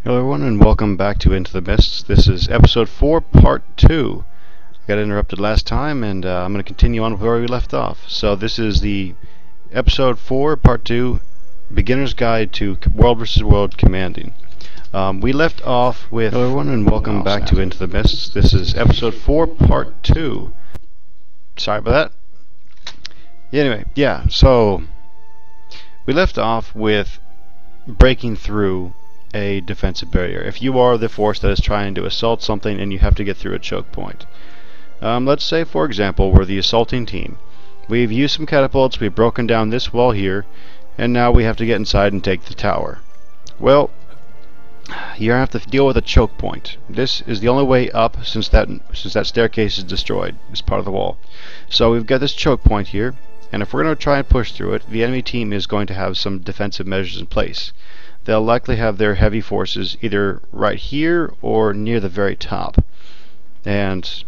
Hello everyone and welcome back to Intothemists. This is episode 4 part 2. I got interrupted last time and I'm going to continue on where we left off. So this is the episode 4 part 2 Beginner's Guide to World vs. World Commanding. We left off with... Hello everyone and welcome back to Intothemists. This is episode 4 part 2. Sorry about that. Anyway, yeah, so we left off with breaking through a defensive barrier. If you are the force that is trying to assault something and you have to get through a choke point. Let's say, for example, we're the assaulting team. We've used some catapults, we've broken down this wall here, and now we have to get inside and take the tower. Well, you have to deal with a choke point. This is the only way up since that staircase is destroyed. It's part of the wall. So we've got this choke point here, and if we're going to try and push through it, the enemy team is going to have some defensive measures in place. They'll likely have their heavy forces either right here or near the very top, and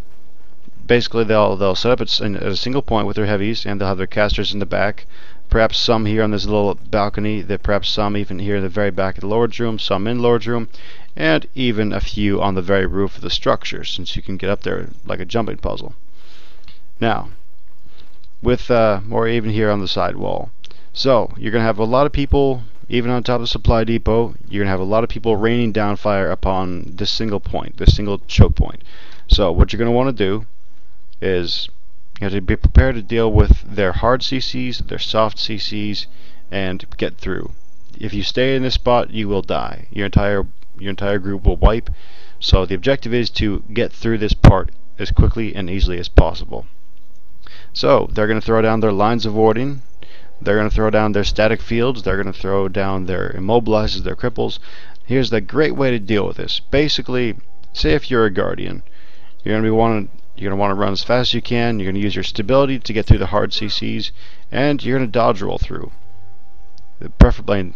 basically they'll set up at a single point with their heavies, and they'll have their casters in the back, perhaps some here on this little balcony, perhaps some even here in the very back of the lord's room, some in lord's room, and even a few on the very roof of the structure, since you can get up there like a jumping puzzle. Now, with or even here on the side wall. So you're going to have a lot of people. Even on top of the supply depot, you're going to have a lot of people raining down fire upon this single point, this single choke point. So what you're going to want to do is you have to be prepared to deal with their hard CCs, their soft CCs, and get through. If you stay in this spot, you will die. Your entire group will wipe. So the objective is to get through this part as quickly and easily as possible. So they're going to throw down their lines of warding. They're going to throw down their static fields. They're going to throw down their immobilizers, their cripples. Here's the great way to deal with this. Basically, say if you're a guardian, you're going to want to run as fast as you can. You're going to use your stability to get through the hard CCs, and you're going to dodge roll through. Preferably,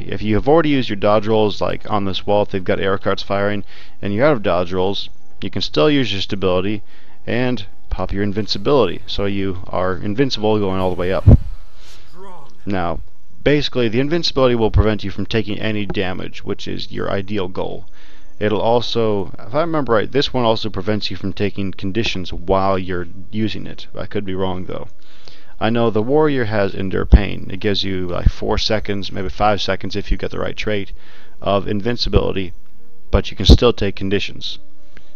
if you have already used your dodge rolls, like on this wall, if they've got arrow carts firing, and you're out of dodge rolls, you can still use your stability and pop your invincibility, so you are invincible going all the way up. Now, basically, the invincibility will prevent you from taking any damage, which is your ideal goal. It'll also, if I remember right, this one also prevents you from taking conditions while you're using it. I could be wrong, though. I know the warrior has Endure Pain. It gives you like 4 seconds, maybe 5 seconds if you get the right trait, of invincibility, but you can still take conditions.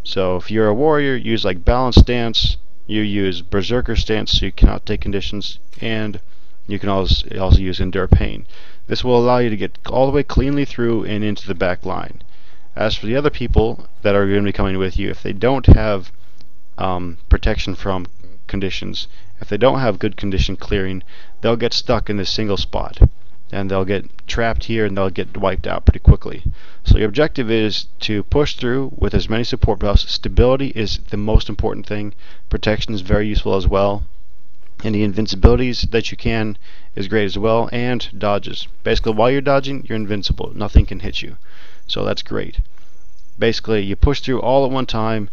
So if you're a warrior, use like Balance Stance, you use Berserker Stance, so you cannot take conditions, and you can also use Endure Pain. This will allow you to get all the way cleanly through and into the back line. As for the other people that are going to be coming with you, if they don't have protection from conditions, if they don't have good condition clearing, they'll get stuck in this single spot, and they'll get trapped here and they'll get wiped out pretty quickly. So your objective is to push through with as many support buffs. Stability is the most important thing. Protection is very useful as well. And the invincibilities that you can is great as well, and dodges. Basically, while you're dodging, you're invincible. Nothing can hit you. So that's great. Basically, you push through all at one time,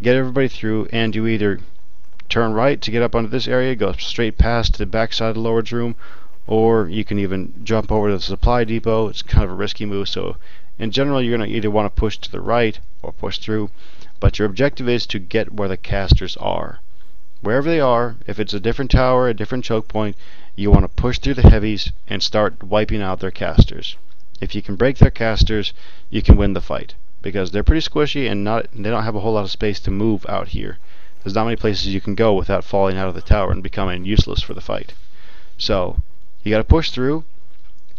get everybody through, and you either turn right to get up onto this area, go straight past to the back side of the lord's room, or you can even jump over to the supply depot. It's kind of a risky move, so in general, you're going to either want to push to the right or push through, but your objective is to get where the casters are. Wherever they are, if it's a different tower, a different choke point, you want to push through the heavies and start wiping out their casters. If you can break their casters, you can win the fight, because they're pretty squishy and they don't have a whole lot of space to move out here. There's not many places you can go without falling out of the tower and becoming useless for the fight. So you got to push through,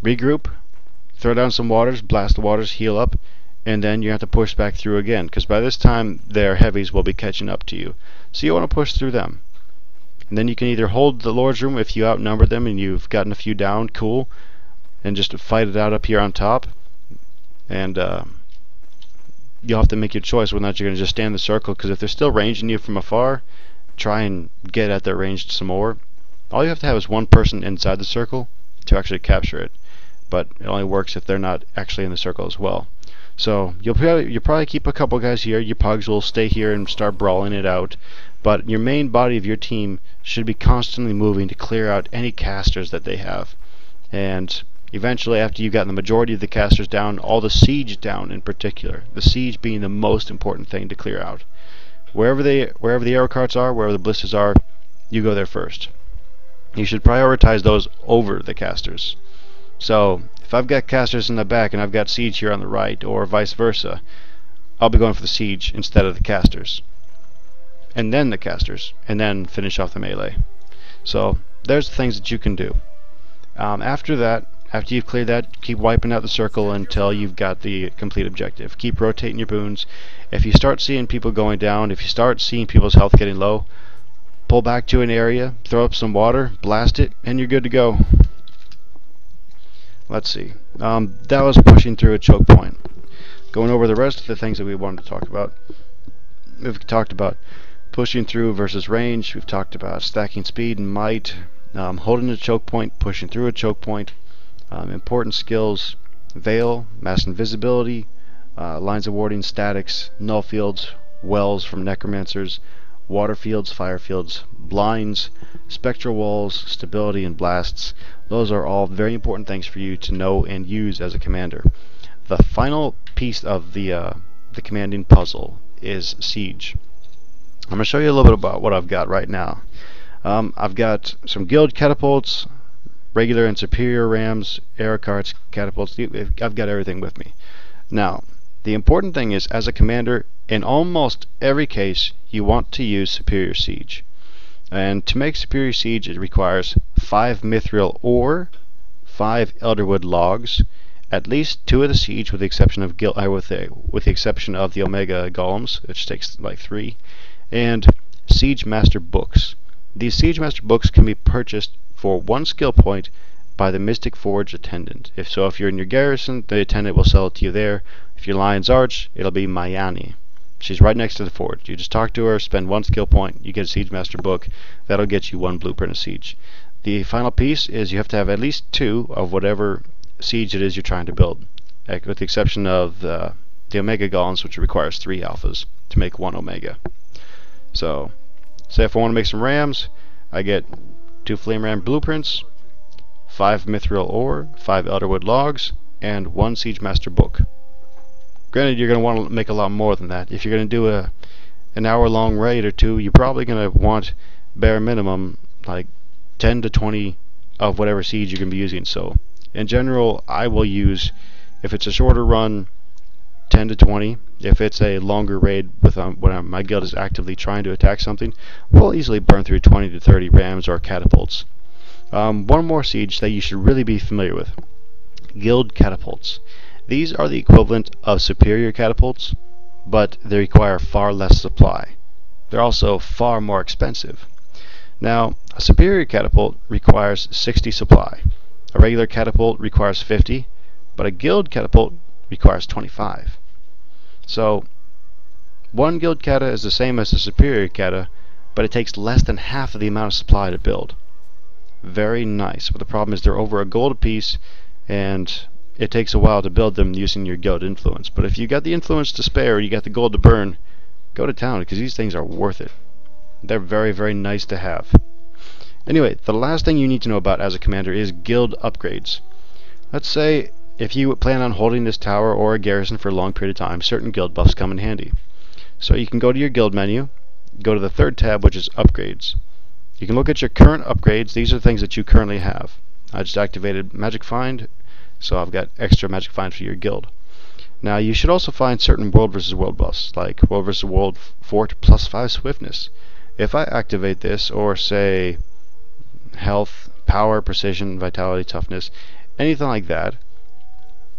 regroup, throw down some waters, blast the waters, heal up, and then you have to push back through again, because by this time their heavies will be catching up to you. So you want to push through them. And then you can either hold the lord's room if you outnumber them and you've gotten a few down, cool, and just fight it out up here on top. And you'll have to make your choice whether or not you're going to just stand in the circle, because if they're still ranging you from afar, try and get at their range some more. All you have to have is one person inside the circle to actually capture it, but it only works if they're not actually in the circle as well. So you'll probably keep a couple guys here. Your pugs will stay here and start brawling it out, but your main body of your team should be constantly moving to clear out any casters that they have. And Eventually, after you've gotten the majority of the casters down, all the siege down in particular, the siege being the most important thing to clear out. Wherever the arrow carts are, wherever the blisters are, you go there first. You should prioritize those over the casters. So if I've got casters in the back and I've got siege here on the right, or vice versa, I'll be going for the siege instead of the casters, and then the casters, and then finish off the melee. So there's the things that you can do. After that, after you've cleared that, keep wiping out the circle until you've got the complete objective. Keep rotating your boons. If you start seeing people going down, if you start seeing people's health getting low, pull back to an area, throw up some water, blast it, and you're good to go. Let's see. That was pushing through a choke point. Going over the rest of the things that we wanted to talk about. We've talked about pushing through versus range. We've talked about stacking speed and might, holding a choke point, pushing through a choke point. Important skills: Veil, Mass Invisibility, Lines of Warding, Statics, Null Fields, Wells from Necromancers, Water Fields, Fire Fields, Blinds, Spectral Walls, Stability, and Blasts. Those are all very important things for you to know and use as a commander. The final piece of the commanding puzzle is Siege. I'm going to show you a little bit about what I've got right now. I've got some guild catapults, regular and superior rams, arrow carts, catapults. I've got everything with me. Now, the important thing is, as a commander, in almost every case, you want to use superior siege. And to make superior siege, it requires 5 mithril ore, 5 elderwood logs, at least 2 of the siege, with the exception of with the exception of the omega golems, which takes like 3, and siege master books. These siege master books can be purchased for 1 skill point by the Mystic Forge attendant. If you're in your garrison, the attendant will sell it to you there. If you're Lion's Arch, it'll be Mayani. She's right next to the forge. You just talk to her, spend 1 skill point, you get a siege master book. That'll get you 1 blueprint of siege. The final piece is you have to have at least 2 of whatever siege it is you're trying to build, with the exception of the omega golems, which requires 3 alphas to make 1 omega. So, say if I want to make some rams, I get 2 flame ram blueprints, 5 mithril ore, 5 elderwood logs, and 1 siege master book. Granted, you're going to want to make a lot more than that. If you're going to do an hour-long raid or 2, you're probably going to want bare minimum like 10 to 20 of whatever siege you're going to be using. So, in general, I will use, if it's a shorter run, 10 to 20. If it's a longer raid with when my guild is actively trying to attack something, we'll easily burn through 20 to 30 rams or catapults. One more siege that you should really be familiar with: guild catapults. These are the equivalent of superior catapults, but they require far less supply. They're also far more expensive. Now, a superior catapult requires 60 supply. A regular catapult requires 50, but a guild catapult requires 25. So, 1 guild cata is the same as a superior cata, but it takes less than half of the amount of supply to build. Very nice, but the problem is they're over a gold apiece, and it takes a while to build them using your guild influence. But if you got the influence to spare, you got the gold to burn, go to town, because these things are worth it. They're very, very nice to have. Anyway, the last thing you need to know about as a commander is guild upgrades. Let's say if you plan on holding this tower or a garrison for a long period of time, certain guild buffs come in handy. So you can go to your guild menu, go to the 3rd tab, which is upgrades. You can look at your current upgrades. These are things that you currently have. I just activated Magic Find, so I've got extra Magic Find for your guild. Now you should also find certain world versus world buffs, like world versus world fort plus 5 swiftness. If I activate this, or say health, power, precision, vitality, toughness, anything like that,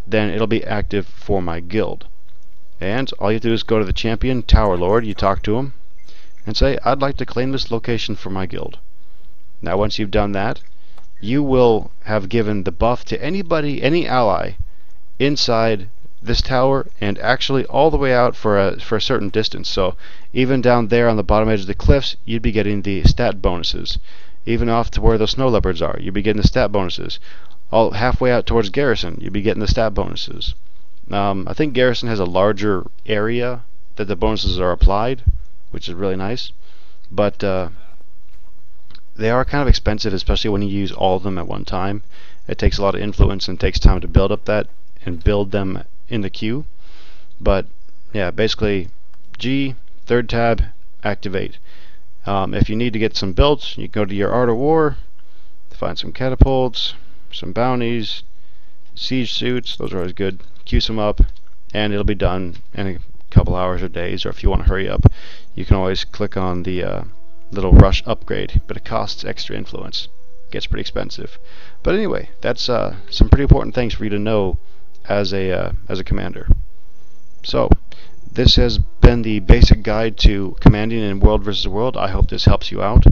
then it'll be active for my guild. And all you have to do is go to the champion tower lord, you talk to him, and say, I'd like to claim this location for my guild. Now once you've done that, you will have given the buff to anybody, any ally, inside this tower, and actually all the way out for a certain distance. So even down there on the bottom edge of the cliffs, you'd be getting the stat bonuses. Even off to where the snow leopards are, you'd be getting the stat bonuses. All halfway out towards garrison, you'd be getting the stat bonuses. I think garrison has a larger area that the bonuses are applied, which is really nice, but they are kind of expensive, especially when you use all of them at one time. It takes a lot of influence and takes time to build up that and build them in the queue. But yeah, basically G, third tab, activate. If you need to get some builds, you can go to your Art of War, find some catapults, some bounties, siege suits, those are always good. Queue some up, and it'll be done in a couple hours or days. Or if you want to hurry up, you can always click on the little rush upgrade, but it costs extra influence. Gets pretty expensive. But anyway, that's some pretty important things for you to know as a commander. So this has been the basic guide to commanding in World vs. World. I hope this helps you out.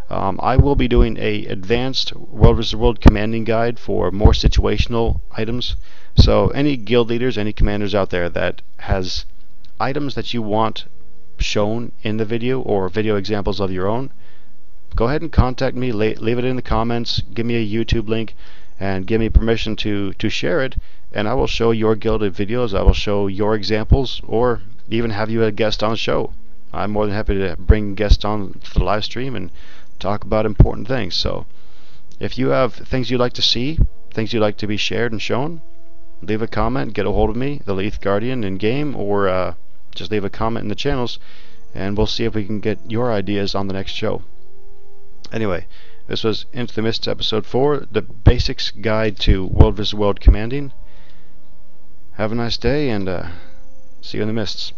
I will be doing a advanced World vs. World commanding guide for more situational items. So any guild leaders, any commanders out there that has items that you want shown in the video or video examples of your own, go ahead and contact me. Leave it in the comments. Give me a YouTube link and give me permission to share it, and I will show your guilded videos. I will show your examples, or even have you a guest on the show. I'm more than happy to bring guests on the live stream and talk about important things. So if you have things you'd like to see, things you'd like to be shared and shown, leave a comment, get a hold of me, the Leith Guardian, in game, or just leave a comment in the channels, and we'll see if we can get your ideas on the next show. Anyway, this was Intothemists episode 4, the basics guide to World vs. World commanding. Have a nice day, and see you in the mists.